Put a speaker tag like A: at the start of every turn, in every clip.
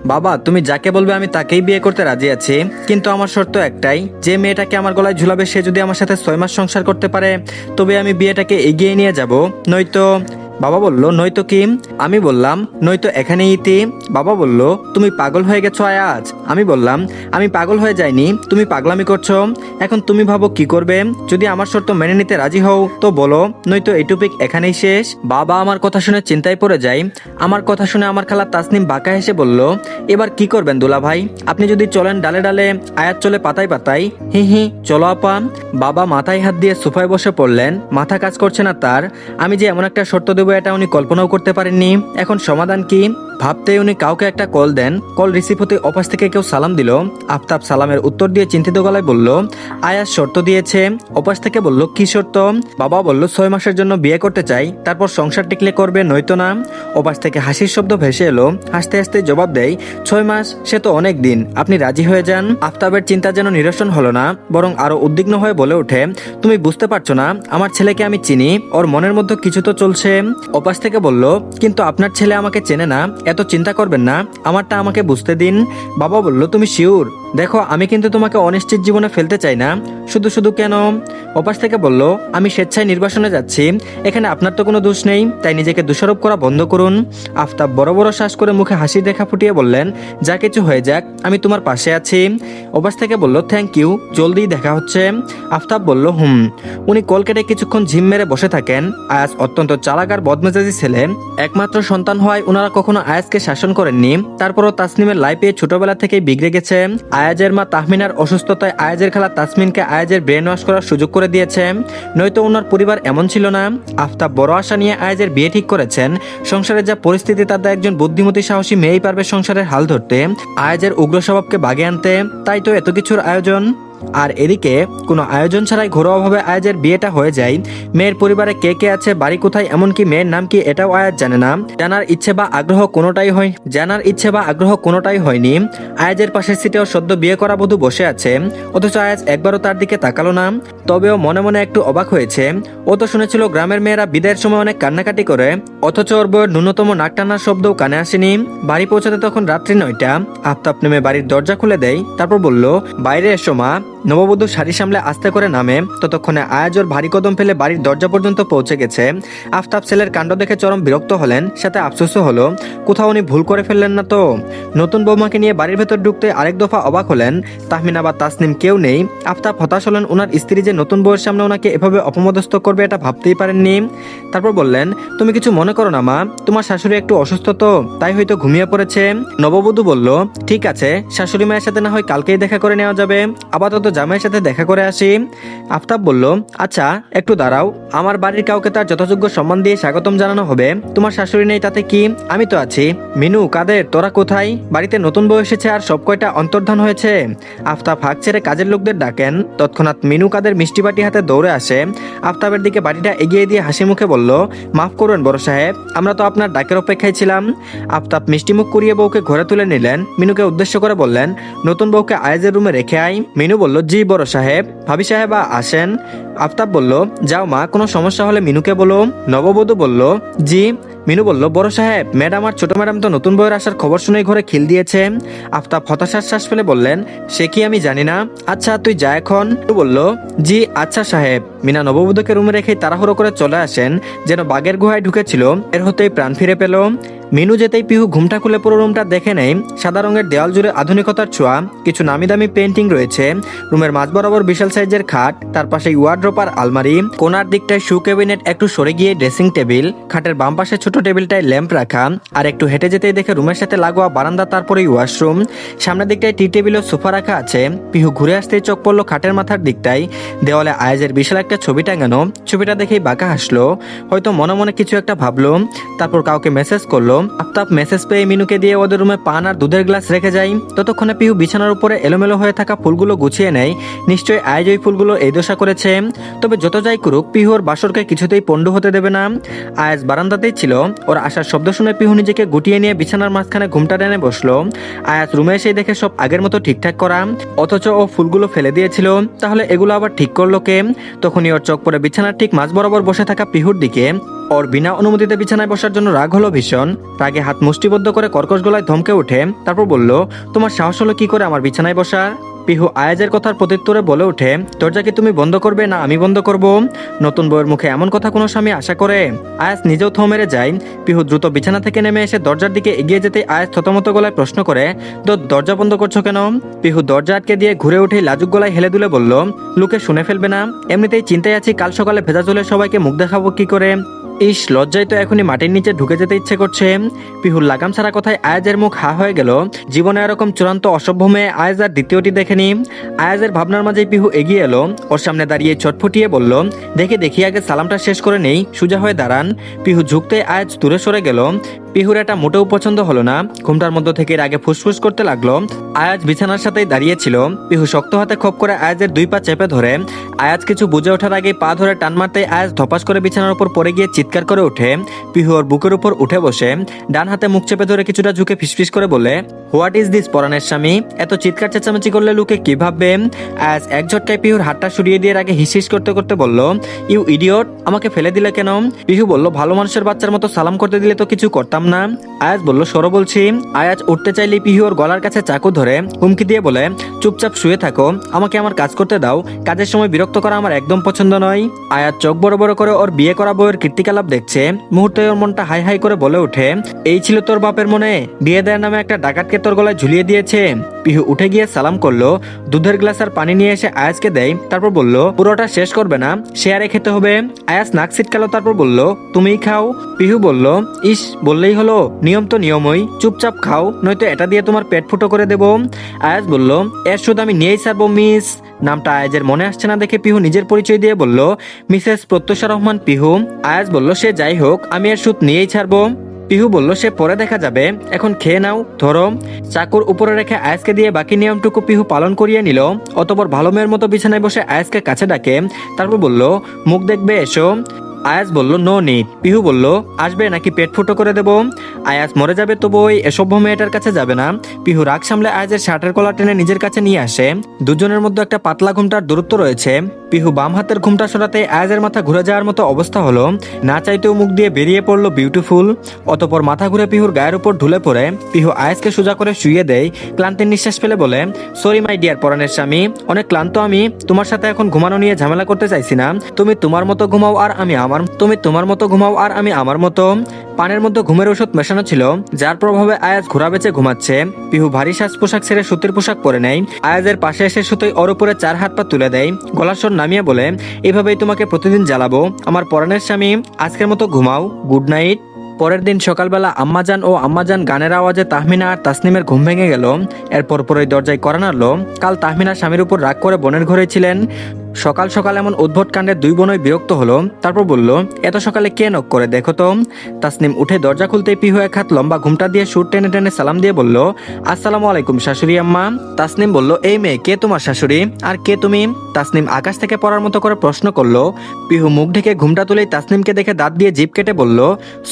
A: বাবা তুমি যাকে বলবে আমি তাকেই বিয়ে করতে রাজি আছি, কিন্তু আমার শর্ত একটাই, যে মেয়েটাকে আমার গলায় ঝুলাবে সে যদি আমার সাথে 6 মাস সংসার করতে পারে তবে আমি বিয়েটাকে এগিয়ে নিয়ে যাব, নয়তো। বাবা বলল নয়তো কি? আমি বললাম নয়তো এখানেই ইতি। বাবা বলল তুমি পাগল হয়ে গেছো আয়াজ। আমি বললাম আমি পাগল হয়ে যাইনি, তুমি পাগলামি করছো। এখন তুমি ভাবো কি করবে? যদি আমার শর্ত মেনে নিতে রাজি হও তো বলো, নয়তো এই টপিক এখানেই শেষ। বাবা আমার কথা শুনে চিন্তায় পড়ে যায়। আমার কথা শুনে আমার খালা তাসনিম বাঁকা হেসে বলল, এবার কি করবেন দুলা ভাই? আপনি যদি চলেন ডালে ডালে, আয়াত চলে পাতায় পাতায়। হি হি, চলো আপা। বাবা মাথায় হাত দিয়ে সোফায় বসে পড়লেন, মাথা কাজ করছে না তার। আমি যে এমন একটা শর্ত দেবো এটা উনি কল্পনাও করতে পারেননি। এখন সমাধান কি? ভাবতেই উনি কাউকে একটা কল দেন। কল রিসিভ হতে অপাশ থেকে কেউ সালাম দিল। আফতাব সালামের উত্তর দিয়ে চিন্তিত গলায় বলল, আয়াস শর্ত দিয়েছে। অপাশ থেকে বলল, কি শর্ত? বাবা বলল 6 মাসের জন্য বিয়ে করতে চাই, তারপর সংসার টিকলে করবে নয়তো না। অপাশ থেকে হাসির শব্দ ভেসে এলো। হাসতে হাসতে জবাব দেয়, 6 মাস সে তো অনেক দিন, আপনি রাজি হয়ে যান। আফতাবের চিন্তা যেন নিরসন হলো না, বরং আরো উদ্বিগ্ন হয়ে বলে ওঠে, তুমি বুঝতে পারছো না, আমার ছেলেকে আমি চিনি, ওর মনের মধ্যে কিছু তো চলছে। অপাশ থেকে বলল, কিন্তু আপনার ছেলে আমাকে চেনে না, এত চিন্তা করবেন না, আমারটা আমাকে বুঝতে দিন। বাবা বলল, তুমি শিওর? দেখো আমি কিন্তু তোমাকে অনিশ্চিত জীবনে ফেলতে চাই না। শুধু শুধু কেন? অপাশ থেকে বলল, আমি স্বেচ্ছায় নির্বাসনে যাচ্ছি, এখানে আপনার তো কোনো দোষ নেই, তাই নিজেকে দোষারোপ করা বন্ধ করুন। আফতাব বড় বড় শ্বাস করে মুখে হাসির রেখা ফুটিয়ে বললেন, যা কিছু হয়ে যাক, আমি তোমার পাশে আছি। অপাশ থেকে বলল, থ্যাংক ইউ, জলদি দেখা হচ্ছে। আফতাব বলল, হুম। উনি কল কেটে কিছুক্ষণ ঝিম মেরে বসে থাকেন। আয়াস অত্যন্ত চালাক আর বদমেজাজি ছেলে। একমাত্র সন্তান হওয়ায় ওনারা কখনো আয়াজকে শাসন করেননি। তারপরও তাসনিমের লাইফে ছোটবেলা থেকেই বিগড়ে গেছে। আয়াজের মা তাহমিনার অসুস্থতায় আয়াজের খালা তাসমিনকে আয়াজের ব্রেন ওয়াশ করার সুযোগ করে দিয়েছে, নয়তো ওনার পরিবার এমন ছিল না। আফতাব বড় আশা নিয়ে আয়াজের বিয়ে ঠিক করেছেন। সংসারে যা পরিস্থিতি তাতে একজন বুদ্ধিমতী সাহসী মেয়েই পারবে সংসারের হাল ধরতে, আয়াজের উগ্র স্বভাবকে বাগে আনতে। তাই তো এত কিছুর আয়োজন। আর এদিকে কোনো আয়োজন ছাড়াই ঘরোয়াভাবে আয়াজের বিয়েটা হয়ে যায়। মেয়ের পরিবারে কে কে আছে, বাড়ি কোথায়, এমনকি মেয়ের নাম কি এটাও আয়াজ জানে না। জানার ইচ্ছে বা আগ্রহ কোনোটাই হয়নি। আয়াজের পাশের সিটেও সদ্য বিয়ে করা বধূ বসে আছে, অথচ আয়াজ একবারও তার দিকে তাকালো না। তবেও মনে মনে একটু অবাক হয়েছে। ও তো শুনেছিল গ্রামের মেয়েরা বিদায়ের সময় অনেক কান্নাকাটি করে, অথচ ওর বউয়ের ন্যূনতম নাক টানার শব্দও কানে আসেনি। বাড়ি পৌঁছাতে তখন রাত্রি 9টা। আফতাব নেমে বাড়ির দরজা খুলে দেয়, তারপর বলল, বাইরে এসো মা। নববধূ শাড়ি সামলে আস্তে করে নামে। ততক্ষণে আয়াজ ওর ভারী কদম ফেলে বাড়ির দরজা পর্যন্ত পৌঁছে গেছে। আফতাব ছেলের কাণ্ড দেখে চরম বিরক্ত হলেন, সাথে আফসোসও হলো, কোথাও উনি ভুল করে ফেললেন না তো। নতুন বৌমাকে নিয়ে বাড়ির ভেতর ঢুকতে আরেক দফা অবাক হলেন। তাহমিনা বা তাসনিম কেউ নেই। আফতাব হতাশ হলেন, ওনার স্ত্রী যে নতুন বউয়ের সামনে ওনাকে এভাবে অপমদস্থ করবে এটা ভাবতেই পারেননি। তারপর বললেন, তুমি কিছু মনে করো না মা, তোমার শাশুড়ি একটু অসুস্থ তো, তাই হয়তো ঘুমিয়ে পড়েছে। নববধূ বলল, ঠিক আছে, শাশুড়ি মায়ের সাথে না হয় কালকেই দেখা করে নেওয়া যাবে, আপাতত জামাইয়ের সাথে দেখা করে আসি। আফতাব বলল, আচ্ছা একটু দাঁড়াও, আমার বাড়ির কাউকে তার যথাযোগ্য সম্মান দিয়ে স্বাগতম জানানো হবে। তোমার শাশুড়ি নেই তাতে কি, আমি তো আছি। মিনু, কাদের, তোরা কোথায়? বাড়িতে নতুন বউ এসেছে আর সব কয়টা অন্তর্ধান হয়েছে। আফতাব হাঁক ছেড়ে কাজের লোকদের ডাকেন। তৎক্ষণাৎ মিনু কাদের মিষ্টি বাটি হাতে দৌড়ে আসে। আফতাবের দিকে বাটিটা এগিয়ে দিয়ে হাসি মুখে বলল, মাফ করবেন বড় সাহেব, আমরা তো আপনার ডাকের অপেক্ষায় ছিলাম। আফতাব মিষ্টিমুখ করিয়ে বউকে ঘরে তুলে নিলেন। মিনুকে উদ্দেশ্য করে বললেন, নতুন বউকে আয়েজের রুমে রেখে আই। মিনু বলল, জি বড় সাহেব। ভাবি সাহেবা আসেন। আফতাব বলল, যাও মা, কোনো সমস্যা হলে মিনুকে বলো। নববধূ বলল, জি। মিনু বলল, বড় সাহেব, ম্যাডাম আর ছোট ম্যাডাম তো নতুন বউয়ের আসার খবর শুনেই ঘরে খিল দিয়েছে। আফতাব হতাশার শ্বাস ফেলে বললেন, সে কি আমি জানি না। আচ্ছা তুই যা এখন। বলল, জি আচ্ছা সাহেব। মিনা নববধূকে রুমে রেখেই তাড়াহুড়ো করে চলে আসেন, যেন বাঘের গুহায় ঢুকেছিল। এর হতেই প্রাণ ফিরে পেল। মিনু যেতেই পিহু ঘুমটা খুলে পুরো রুমটা দেখে নেয়। সাদা রঙের দেওয়াল জুড়ে আধুনিকতার ছোঁয়া, কিছু নামি দামি পেন্টিং রয়েছে। রুমের মাঝ বরাবর বিশাল সাইজের খাট, তার পাশে ওয়ার্ড্রোব আর আলমারি, কোনার দিকটায় শু ক্যাবিনেট, একটু সরে গিয়ে ড্রেসিং টেবিল, খাটের বাম পাশে ছোট টেবিলটায় ল্যাম্প রাখা, আর একটু হেঁটে যেতেই দেখে রুমের সাথে লাগোয়া বারান্দা, তারপরেই ওয়াশরুম। সামনের দিকটায় টি টেবিল ও সোফা রাখা আছে। পিহু ঘুরে আসতেই চোখ পড়লো খাটের মাথার দিকটায়, দেওয়ালে আয়াজের বিশাল একটা ছবি টাঙানো। ছবিটা দেখেই বাঁকা হাসলো, হয়তো মনে মনে কিছু একটা ভাবলো। তারপর কাউকে মেসেজ করলো। আফতাব মেসেজ পেয়ে মিনুকে দিয়ে ওদের রুমে পান আর দুধের গ্লাস রেখে যায়। ততক্ষণে পিহু বিছানার উপরে এলোমেলো হয়ে থাকা ফুলগুলো গুছিয়ে নেয়। নিশ্চয়ই আয়াজ ওই ফুলগুলো এই দশা করেছে। তবে যত যাই করুক, পিহু ওর বাসরকে কিছুতেই পণ্ড হতে দেবে না। আয়াজ বারান্দাতেই ছিল। ওর আসার শব্দ শুনে পিহু নিজেকে গুটিয়ে নিয়ে বিছানার মাঝখানে ঘুমটা টেনে বসলো। আয়াজ রুমে এসে দেখে সব আগের মতো ঠিকঠাক করা, অথচ ও ফুলগুলো ফেলে দিয়েছিল। তাহলে এগুলো আবার ঠিক করলো কে? তখন তখনই ওর চোখ পড়ে বিছানার ঠিক মাঝ বরাবর বসে থাকা পিহুর দিকে। ওর বিনা অনুমতিতে বিছানায় বসার জন্য রাগ হলো ভীষণ। রাগে হাত মুষ্টিবদ্ধ করে কর্কশ গলায় ধমকে ওঠে। তারপর বলল, তোমার সাহস হলো কি করে আমার বিছানায় বসার? পিহু আয়াজের কথার প্রত্যুত্তরে বলে ওঠে, দরজা কি তুমি বন্ধ করবে না আমি বন্ধ করব? নতুন বউয়ের মুখে এমন কথা কোনো স্বামী আশা করে? আয়াজ নিজেও থ মেরে যায়। পিহু দ্রুত বিছানা থেকে নেমে এসে দরজার দিকে এগিয়ে যেতে আয়াজ থতমত গলায় প্রশ্ন করে, দরজা বন্ধ করছো কেন? পিহু দরজা আটকে দিয়ে ঘুরে উঠে লাজুক গলায় হেলে দুলে বলল, লোকে শুনে ফেলবে না? এমনিতেই চিন্তায় আছি কাল সকালে ভেজা চুলে সবাইকে মুখ দেখাবো কি করে। ইস, লজ্জায় তো এখনই মাটির নিচে ঢুকে যেতে ইচ্ছে করছে। পিহুর লাগাম ছাড়া কথায় আয়াজের মুখ হা হয়ে গেল। জীবনে এরকম চূড়ান্ত অসভ্য মেয়ে আয়াজ আর দ্বিতীয়টি দেখেনি। আয়াজের ভাবনার মাঝেই পিহু এগিয়ে এলো, ওর সামনে দাঁড়িয়ে ছটফটিয়ে বলল, দেখি আগে সালামটা শেষ করে নেই, সোজা হয়ে দাঁড়ান। পিহু ঝুঁকতে আয়াজ দূরে সরে গেল। পিহুর এটা মোটেও পছন্দ হলো না। ঘুমটার মধ্য থেকে আগে ফুসফুস করতে লাগলো। আয়াজ বিছানার সাথেই দাঁড়িয়েছিল। পিহু শক্ত হাতে খপ করে আয়াজের দুই পা চেপে ধরে। আয়াজ কিছু বুঝে ওঠার আগে পা ধরে টান মারতে আয়াজ ধপাস করে বিছানার উপর পড়ে গিয়ে চিৎকার করে ওঠে। পিহু ওর বুকের উপর উঠে বসে ডান হাতে মুখ চেপে ধরে কিছুটা ঝুঁকে ফিসফিস করে বলে, হোয়াট ইজ দিস পরাণের স্বামী? এত চিৎকার চেঁচামেচি করলে লোকে কি ভাববে? আয়াজ এক ঝটকায় পিহুর হাতটা সরিয়ে দিয়ে আগে হিসিস করতে করতে বলল, ইউ ইডিয়ট, আমাকে ফেলে দিলে কেন? পিহু বলল, ভালো মানুষের বাচ্চার মতো সালাম করতে দিলে তো কিছু করতাম না। আয়াজ বলল, সরো বলছি। আয়াজ উঠতে চাইলে পিহু ওর গলার কাছে চাকু ধরে হুমকি দিয়ে বলে, চুপচাপ শুয়ে থাকো, আমাকে আমার কাজ করতে দাও, কাজের সময় বিরক্ত করা আমার একদম পছন্দ নয়। আয়াজ চোখ বড় বড় করে ওর বিয়ে করা বউয়ের কীর্তিকলাপ দেখছে। মুহূর্তে ওর মনটা হাই হাই করে বলে ওঠে, এই ছিল তোর বাপের মনে? বিয়ে দেয়ার নামে একটা ডাকাতকে তোর গলায় ঝুলিয়ে দিয়েছে। পিহু উঠে গিয়ে সালাম করলো, দুধের গ্লাস আর পানি নিয়ে এসে আয়াজকে দেয়। তারপর বলল, পুরোটা শেষ করবে না, শেয়ারে খেতে হবে। আয়াজ নাক ছিটকালো, তারপর বলল, তুমিই খাও। পিহু বলল, ইস, বললেই হলো, নিয়ম তো নিয়মই, চুপচাপ খাও, নয়তো এটা দিয়ে তোমার পেট ফুটো করে দেব। আয়াজ বলল, এর শুধু আমি নিয়েই ছাড়বো মিস। নামটা আয়াজের মনে আসছে না দেখে পিহু নিজের পরিচয় দিয়ে বলল, মিসেস প্রত্যুষা রহমান পিহু। আয়াজ বলল, সে যাই হোক, আমি এর সুদ নিয়েই ছাড়বো। পিহু বলল, সে পরে দেখা যাবে, এখন খেয়ে নাও, ধরো। চাকুর উপরে রেখে আয়াজকে দিয়ে বাকি নিয়মটুকু পিহু পালন করিয়ে নিল। অতপর ভালো মেয়ের মতো বিছানায় বসে আয়াজকে কাছে ডাকে। তারপর বলল, মুখ দেখবে, এসো। আয়াজ বলল, নো নিড। পিহু বলল, আসবে নাকি পেট ফুটো করে দেব? আয়াজ মরে যাবে তবু ওই এসভ্য মেয়েটার কাছে যাবে না। পিহু রাগ সামলে আয়াজের শার্টের কলার টেনে নিজের কাছে নিয়ে আসে। দুজনের মধ্যে একটা পাতলা ঘুমটার দূরত্ব রয়েছে। পিহু বাম হাতের ঘুমটা সরাতে আয়াজের মাথা ঘুরে যাওয়ার মতো অবস্থা হলো। না চাইতেও মুখ দিয়ে বেরিয়ে পড়লো বিউটিফুল। অতপর মাথা ঘুরে পিহুর গায়ের উপর ঢুলে পড়ে। পিহু আয়াজকে সোজা করে শুইয়ে দেয়। ক্লান্তির নিঃশ্বাস ফেলে বলে, সরি মাই ডিয়ার পরাণের স্বামী, অনেক ক্লান্ত আমি, তোমার সাথে এখন ঘুমানো নিয়ে ঝামেলা করতে চাইছি না। তুমি তোমার মতো ঘুমাও আর আমি আমার মতো। পানের মধ্যে ঘুমের ওষুধ মেশানো ছিল, যার প্রভাবে আয়াজ ঘোড়া বেঁচে ঘুমাচ্ছে। পিহু ভারী সাজ পোশাক ছেড়ে সুতির পোশাক পরে নেয়। আয়াজের পাশে এসে সুতোই ওর উপরে 4 হাত পা তুলে দেয়। গলার স্বর নামিয়ে বলে, এভাবেই তোমাকে প্রতিদিন জ্বালাবো আমার পরাণের স্বামী, আজকের মতো ঘুমাও, গুড নাইট। পরের দিন সকালবেলা আম্মাজান গানের আওয়াজে তাহমিনা আর তাসনিমের ঘুম ভেঙে গেল। এরপর পরই দরজায় কড়া নাড়ল। কাল তাহমিনা স্বামীর উপর রাগ করে বোনের ঘরে ছিলেন। সকাল সকাল এমন উদ্ভট কাণ্ডে দুই বোনই বিরক্ত হলো। তারপর বলল, এত সকালে কে নক করে দেখো তো। তাসনিম উঠে দরজা খুলতেই পিহু এক হাত লম্বা ঘুমটা দিয়ে সুর টেনে টেনে সালাম দিয়ে বলল, আসসালামু আলাইকুম শাশুড়ি আম্মা। তাসনিম বলল, এই মেয়ে, কে তোমার শাশুড়ি আর কে তুমি? তাসনিম আকাশ থেকে পড়ার মতো করে প্রশ্ন করলো। পিহু মুখ ঢেকে ঘুমটা তুলেই তাসনিমকে দেখে দাঁত দিয়ে জিভ কেটে বলল,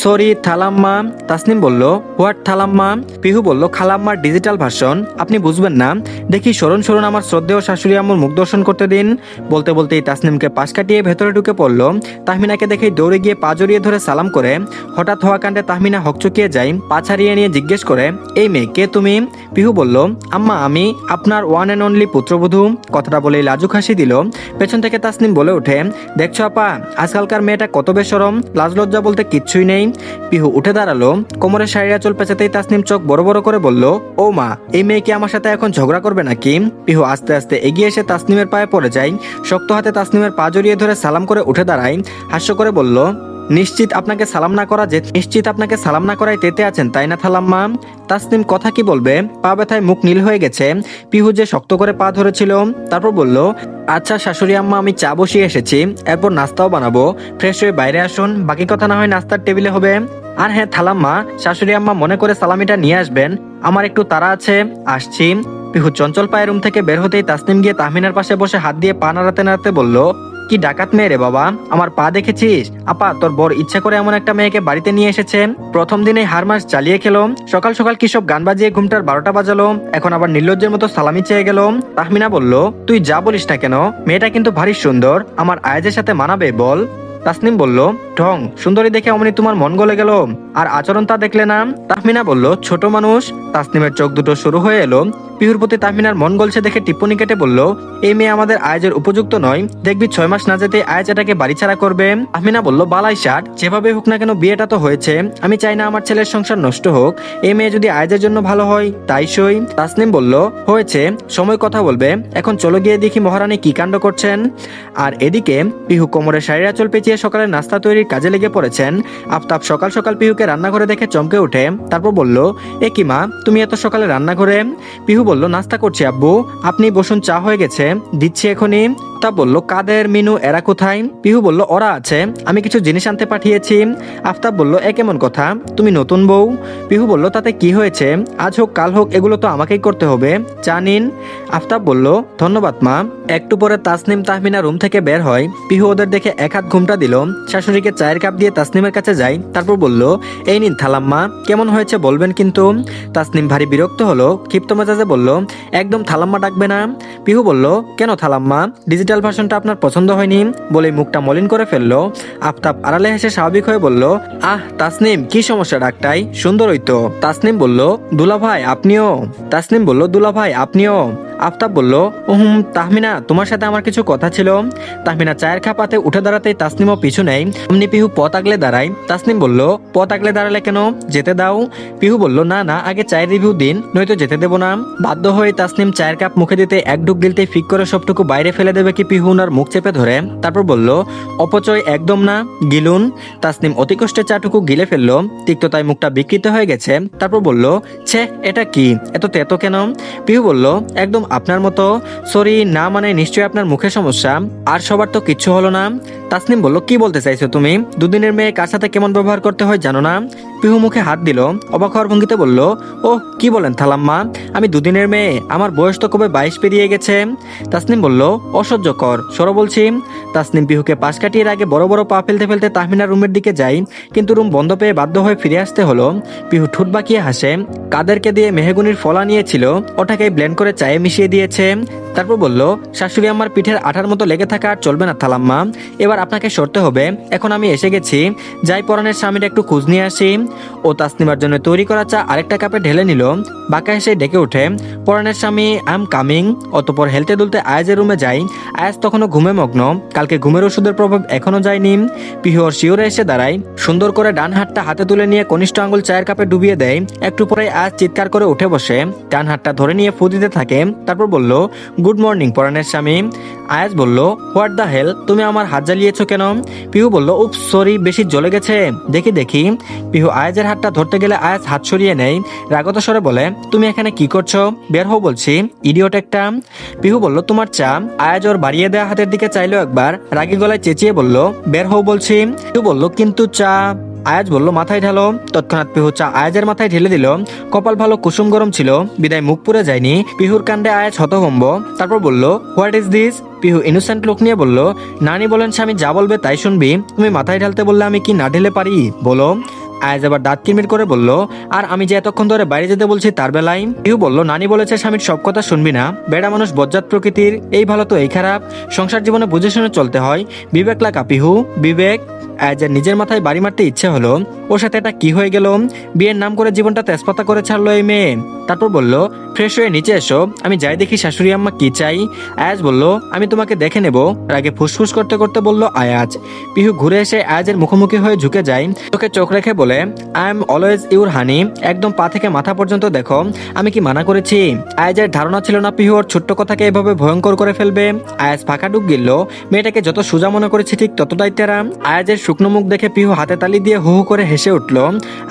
A: সরি থালাম্মা। তাসনিম বলল, হোয়াট থালাম্মা? পিহু বলল, খালাম্মার ডিজিটাল ভার্সন, আপনি বুঝবেন না। দেখি সরুন সরুন, আমার শ্রদ্ধেয় শাশুড়ি আম্মুর মুখ দর্শন করতে দিন। বলতে বলতেই তাসনিমকে পাশ কাটিয়ে ভেতরে ঢুকে পড়ল। তাহমিনাকে দেখেই দৌড়ে গিয়ে পা জড়িয়ে ধরে সালাম করে। হঠাৎ হওয়া কাণ্ডে তাহমিনা হকচকিয়ে যায়, পা ছাড়িয়ে নিয়ে জিজ্ঞেস করে, এই মেয়ে, কে তুমি? পিহু বলল, আম্মা আমি আপনার ওয়ান অ্যান্ড অনলি পুত্রবধূ। কথাটা বলেই লাজুক হাসি দিল। পেছন থেকে তাসনিম বলে ওঠে, দেখছো আপা, আজকালকার মেয়েটা কত বেশরম, লাজ লজ্জা বলতে কিচ্ছুই নেই। পিহু উঠে দাঁড়ালো। কোমরের শাড়ির আঁচল পেঁচাতেই তাসনিম চোখ বড় বড় করে বলল, ও মা, এই মেয়ে কি আমার সাথে এখন ঝগড়া করবে নাকি? পিহু আস্তে আস্তে এগিয়ে এসে তাসনিমের পায়ে পড়ে যায়। শক্ত হাতে তাসনিমের পা জড়িয়ে ধরে সালাম করে উঠে দাঁড়ায়। হাস্য করে বলল, নিশ্চিত আপনাকে সালাম না করাই তেতে আছেন, তাই না থালাম্মা? তাসনিম কথা কি বলবে, পা ব্যথায় মুখ নীল হয়ে গেছে। পিহু যে শক্ত করে পা ধরেছিল। তারপর বলল, আচ্ছা শাশুড়ি আম্মা, আমি চা বসিয়ে এসেছি, এরপর নাস্তাও বানাবো, ফ্রেশ হয়ে বাইরে আসুন, বাকি কথা না হয় নাস্তার টেবিলে হবে। আর হ্যাঁ থালাম্মা, শাশুড়ি আম্মা মনে করে সালামিটা নিয়ে আসবেন, আমার একটু তাড়া আছে, আসছি। পিহু চঞ্চল পায়ে রুম থেকে বের হতেই তাসনিম গিয়ে তাহমিনার পাশে বসে হাত দিয়ে পা নাড়াতে নাড়াতে বলল, কি ডাকাত মেয়ে রে বাবা, আমার পা দেখেছিস? আপা তোর বর ইচ্ছা করে এমন একটা মেয়েকে বাড়িতে নিয়ে এসেছে, প্রথম দিনে হার মাস চালিয়ে খেলো, সকাল সকাল কি সব গান বাজিয়ে ঘুমটার 12টা বাজালো, এখন আবার নির্লজ্জের মতো সালামি চেয়ে গেল। তাহমিনা বলল, তুই যা বলিস না কেন, মেয়েটা কিন্তু ভারী সুন্দর, আমার আয়াজের সাথে মানাবে বল। তাসনিম বলল, ঢং সুন্দরী দেখে অমনি তোমার মন গলে গেল, আর আচরণ তা দেখলে না? তাহমিনা বলল, ছোট মানুষ। তাসনিমের চোখ দুটো শুরু হয়ে এলো। পিহুর প্রতি তাহমিনার মন গলছে দেখে টিপ্পনি কেটে বলল, এই মেয়ে আমাদের আয়াজের উপযুক্ত নয়, দেখবি 6 মাস না যেতে আয়াজ এটাকে বাড়ি ছাড়া করবে। তাহমিনা বলল, বালাই ষাট, যেভাবে হোক না কেন বিয়েটা তো হয়েছে, আমি চাই না আমার ছেলের সংসার নষ্ট হোক, এই মেয়ে যদি আয়াজের জন্য ভালো হয় তাই সই। তাসনিম বলল, হয়েছে, সময় কথা বলবে, এখন চলো গিয়ে দেখি মহারানী কি কাণ্ড করছেন। আর এদিকে পিহু কোমরে শাড়ির আঁচল পেঁচিয়ে সকালে নাস্তা তৈরির কাজে লেগে পড়েছেন। আফতাব সকাল সকাল পিহুকে রান্নাঘরে দেখে চমকে ওঠে, তারপর বলল, এ কি মা, তুমি এত সকালে রান্নাঘরে? পিহু বলল, নাস্তা করছি আব্বু, আপনি বসুন, চা হয়ে গেছে, দিচ্ছি এখনই। আফতাব বলল, কাদের, মিনু, এরা কোথায়? পিহু বলল, ওরা আছে, আমি কিছু জিনিস আনতে পাঠিয়েছি। আফতাব বলল, এ কেমন কথা, তুমি নতুন বউ? পিহু বলল, তাতে কি হয়েছে, আজ হোক কাল হোক এগুলো তো আমাকেই করতে হবে, চা নিন। আফতাব বলল, ধন্যবাদ মা। একটু পরে তাসনিম তাহমিনা রুম থেকে বের হয়। পিহু ওদের দেখে এক হাত ঘুমটা দিল, শাশুড়িকে চায়ের কাপ দিয়ে তাসনিমের কাছে যায়, তারপর বলল, এই নিন থালাম্মা, কেমন হয়েছে বলবেন কিন্তু। তাসনিম ভারী বিরক্ত হলো, ক্ষিপ্ত মেজাজে বলল, একদম থালাম্মা ডাকবে না। পিহু বলল, কেন থালাম্মা, ডিজিটাল ভার্সনটা আপনার পছন্দ হয়নি? বলে মুখটা মলিন করে ফেললো। আফতাব আড়ালে হেসে স্বাভাবিক হয়ে বলল, আহ তাসনিম, কি সমস্যা ডাকটাই, সুন্দরই তো। তাসনিম বলল, দুলা ভাই আপনিও? তাসনিম বলল, দুলা ভাই আপনিও? আফতাব বলল, তাহমিনা তোমার সাথে আমার কিছু কথা ছিল। তাহমিনা চায়ের খাপাতে উঠে দাঁড়াতেই তাসনিমও পিছু নেই, অমনি পিহু পথ আগলে দাঁড়ায়। তাসনিম বলল, পথ আগলে দাঁড়ালে কেন, যেতে দাও। পিহু বলল, না না, আগে চায়ের রিভিউ দিন, নয়তো যেতে দেবো না। বাধ্য হয়ে তাসনিম চায়ের কাপ মুখে দিতে এক ঢুক গিলতেই ফিক করে সবটুকু বাইরে ফেলে দেবে কি পিহু ওনার মুখ চেপে ধরে, তারপর বলল, অপচয় একদম না, গিলুন। তাসনিম অতি কষ্টে চাটুকু গিলে ফেললো, তিক্ততায় মুখটা বিকৃত হয়ে গেছে। তারপর বলল, ছে, এটা কি, এত তেতো কেন? পিহু বলল, একদম আপনার মতো, সরি না, মানে নিশ্চয়ই আপনার মুখে সমস্যা, আর সবার তো কিচ্ছু হলো না। তাসনিম বলল, কি বলতে চাইছো তুমি, দুদিনের মেয়ে কার সাথে কেমন ব্যবহার করতে হয় জানো না? পিহু মুখে হাত দিল, অবাক হওয়ার ভঙ্গিতে বলল, ও কি বলেন থালাম্মা, আমি দুদিনের মেয়ে, আমার বয়স তো কবে 22 পেরিয়ে গেছে। তাসনিম বলল, অসহ্যকর, সরো বলছি। তাসনিম পিহুকে পাশ কাটিয়ে আগে বড় বড় পা ফেলতে ফেলতে তাহমিনার রুমের দিকে যায়, কিন্তু রুম বন্ধ পেয়ে বাধ্য হয়ে ফিরে আসতে হলো। পিহু ঠোঁট বাঁকিয়ে হাসে, কাদেরকে দিয়ে মেহগুনির ফলা নিয়েছিল ওটাকে ব্লেন্ড করে চায়ে মিশিয়ে দিয়েছে। তারপর বলল, শাশুড়ি আমার পিঠের আঠার মতো লেগে থাকা আর চলবে না থালাম্মা, এবার আপনাকে সরতে হবে, এখন আমি এসে গেছি, যাই পরানের স্বামীর একটু খোঁজ নিয়ে আসি। ও তাসনিমার জন্য তৈরি করা চা আরেকটা কাপে ঢেলে নিল, বাঁকা হেসে ডেকে ওঠে, পরানের স্বামী আই এম কামিং। অতপর হেলতে দুলতে আয়াজের রুমে যাই। আয়াজ তখনও ঘুমে মগ্ন, কালকে ঘুমের ওষুধের প্রভাব এখনো যায়নি। পিহর শিওরে এসে দাঁড়ায়, সুন্দর করে ডান হাতটা হাতে তুলে নিয়ে কনিষ্ঠ আঙুল চায়ের কাপে ডুবিয়ে দেয়। একটু পরে আয়াজ চিৎকার করে উঠে বসে, ডান হাতটা ধরে নিয়ে ফু দিতে থাকে, তারপর বলল, গুড মর্নিং পরানের স্বামী। আয়াজ বলল, হোয়াট দ্য হেল, তুমি আমার হাত জ্বালিয়েছো কেন? পিহু বলল, উপ সরি, বেশি জ্বলে গেছে, দেখি দেখি। পিহু আয়াজের হাতটা ধরতে গেলে আয়াজ হাত সরিয়ে নেয়, রাগত স্বরে বলে, তুমি এখানে কি করছো, বের হও বলছি, ইডিয়ট একটা। পিহু বলল, তোমার চা। আয়াজ ওর বাড়িয়ে দেওয়া হাতের দিকে চাইলো একবার, রাগী গলায় চেঁচিয়ে বলল, বের হও বলছি। পিহু বলল, কিন্তু চা। আয়াজ বলল, মাথায় ঢালো। তৎক্ষণাৎ পিহু চা আয়াজের মাথায় ঢেলে দিল। কপাল ভালো কুসুম গরম ছিল, বিদায় মুখ পুড়ে যায়নি। পিহুর কাণ্ডে আয়াজ হতভম্ব, তারপর বলল, what is this? Pihu innocent লোক নিয়ে বলল, নানি বলেন স্বামী যা বলবে তাই শুনবি, তুমি মাথায় ঢালতে বললে আমি কি না ঢেলে পারি বলো? আয়াজ আবার দাঁত কিরমির করে বলল, আর আমি যে এতক্ষণ ধরে বাইরে যেতে বলছি তার বেলায়? পিহু বলল, নানি বলেছে স্বামীর সব কথা শুনবি না, বেড়া মানুষ বজ্জাত প্রকৃতির, এই ভালো তো এই খারাপ, সংসার জীবনে বুঝে শুনে চলতে হয়, বিবেক লাগা পিহু, বিবেক। আয়াজের নিজের মাথায় বাড়ি মারতে ইচ্ছে হলো, ওর সাথে এটা কি হয়ে গেল, বিয়ের নাম করে জীবনটা তেজপাতা করে ছাড়লো এই মেয়ে। তারপর বলল, ফ্রেশ হয়ে নিচে এসো, আমি যাই দেখি শাশুড়ি আম্মা কি চাই। আয়াজ বলল, আমি তোমাকে দেখে নেব, রাগে ফুসফুস করতে করতে বলল আয়াজ। পিহু ঘুরে এসে আয়াজের মুখোমুখি হয়ে ঝুঁকে যায়, চোখে চোখ রেখে বলে, আই এম অলওয়েজ ইউর হানি, একদম পা থেকে মাথা পর্যন্ত দেখো, আমি কি মানা করেছি? আয়াজের ধারণা ছিল না পিহু ওর ছোট্ট কথাকে এভাবে ভয়ঙ্কর করে ফেলবে। আয়াজ ফাঁকা ডুব গিলল, মেয়েটাকে যত সোজা মনে করেছি ঠিক ততটাই তেরা। আয়াজের শুকনো মুখ দেখে পিহু হাতে তালি দিয়ে হু হু করে হেসে উঠল।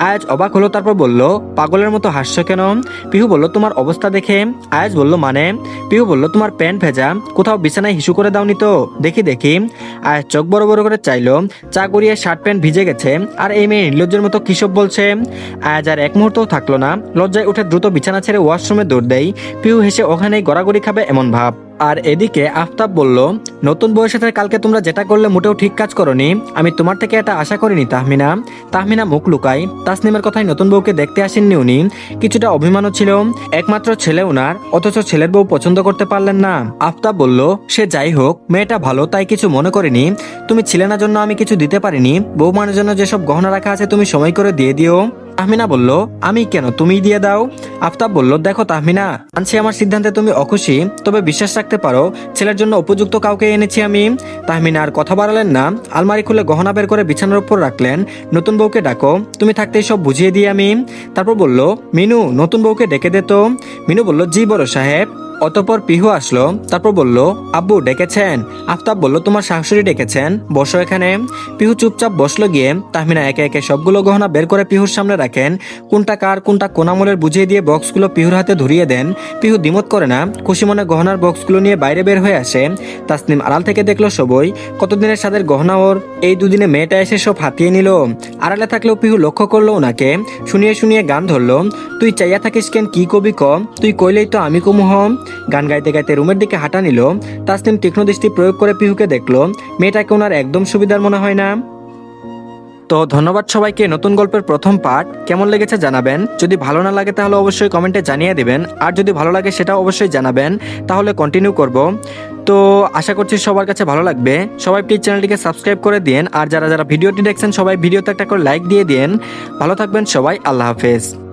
A: আয়াজ অবাক হলো, তারপর বলল, পাগলের মতো হাসছো কেন? পিহু বলল, তোমার অবস্থা দেখে। আয়াজ বলল, মানে? পিহু বলল, তোমার প্যান্ট ভেজা, কোথাও বিছানায় হিসু করে দাওনি তো, দেখি দেখি। আয়াজ চোখ বড় বড় করে চাইলো, চা গড়িয়ে শার্ট প্যান্ট ভিজে গেছে, আর এই মেয়ে নির্লজ্জের মতো কিসব বলছে। আয়াজ আর এক মুহূর্তও থাকলো না, লজ্জায় উঠে দ্রুত বিছানা ছেড়ে ওয়াশরুমে দৌড় দেয়। পিহু হেসে ওখানেই গড়াগড়ি খাবে এমন ভাব। আর এদিকে আফতাব বলল, নতুন বউয়ের সাথে কালকে তোমরা যেটা করলে মোটেও ঠিক কাজ করনি। আমি তোমার থেকে এটা আশা করিনি তাহমিনা। তাহমিনা মুখ লুকায়। তাসনিমের কথায় নতুন বউকে দেখতে আসেননি উনি। কিছুটা অভিমানও ছিল, একমাত্র ছেলে উনার, অথচ ছেলের বউ পছন্দ করতে পারলেন না। আফতাব বলল, সে যাই হোক, মেয়েটা ভালো তাই কিছু মনে করিনি। তুমি ছিলে না জন্য আমি কিছু দিতে পারিনি। বৌমানের জন্য যেসব গহনা রাখা আছে তুমি সময় করে দিয়ে দিও। তাহমিনা বলল, আমি কেন, তুমিই দিয়ে দাও। আফতাব বলল, দেখো তাহমিনা, মানছি আমার সিদ্ধান্তে তুমি অখুশি, তবে বিশ্বাস রাখতে পারো ছেলের জন্য উপযুক্ত কাউকে এনেছি আমি। তাহমিনা আর কথা বাড়ালেন না। আলমারি খুলে গহনা বের করে বিছানার উপর রাখলেন। নতুন বউকে ডাকো, তুমি থাকতেই সব বুঝিয়ে দিই আমি। তারপর বলল, মিনু, নতুন বউকে ডেকে দে তো। মিনু বলল, জি বড় সাহেব। অতঃপর পিহু আসলো। তারপর বলল, আব্বু ডেকেছেন? আফতাব বলল, তোমার শাশুড়ি ডেকেছেন, বসো এখানে। পিহু চুপচাপ বসলো গিয়ে। তাহমিনা একে একে সবগুলো গহনা বের করে পিহুর সামনে রাখেন। কোনটা কার কোনটা কোনামলের বুঝিয়ে দিয়ে বক্সগুলো পিহুর হাতে ধরিয়ে দেন। পিহু দ্বিমত করে না, খুশি মনে গহনার বক্সগুলো নিয়ে বাইরে বের হয়ে আসে। তাসনিম আড়াল থেকে দেখলো সবই। কতদিনের সাদের গহনা ওর, এই দুদিনে মেয়েটা এসে সব হাতিয়ে নিল। আড়ালে থাকলেও পিহু লক্ষ্য করলো ওনাকে। শুনিয়ে শুনিয়ে গান ধরলো। তুই চাইয়া থাকিস কেন, কি কবি ক, তুই কইলেই তো আমি কমু হম। গান গাইতে গাইতে রুমের দিকে হাঁটা নিল। তাসনিম তীক্ষ্ণ দৃষ্টি প্রয়োগ করে পিহুকে দেখলো। মেয়েটাকে ওনার একদম সুবিধার মনে হয় না। তো ধন্যবাদ সবাইকে। নতুন গল্পের প্রথম পার্ট কেমন লেগেছে জানাবেন। যদি ভালো না লাগে তাহলে অবশ্যই কমেন্টে জানিয়ে দিবেন, আর যদি ভালো লাগে সেটাও অবশ্যই জানাবেন, তাহলে কন্টিনিউ করব। তো আশা করছি সবার কাছে ভালো লাগবে। সবাই প্লিজ চ্যানেলটিকে সাবস্ক্রাইব করে দিন, আর যারা যারা ভিডিওটি দেখছেন সবাই ভিডিওতে একটা করে লাইক দিয়ে দিন। ভালো থাকবেন সবাই, আল্লাহ হাফেজ।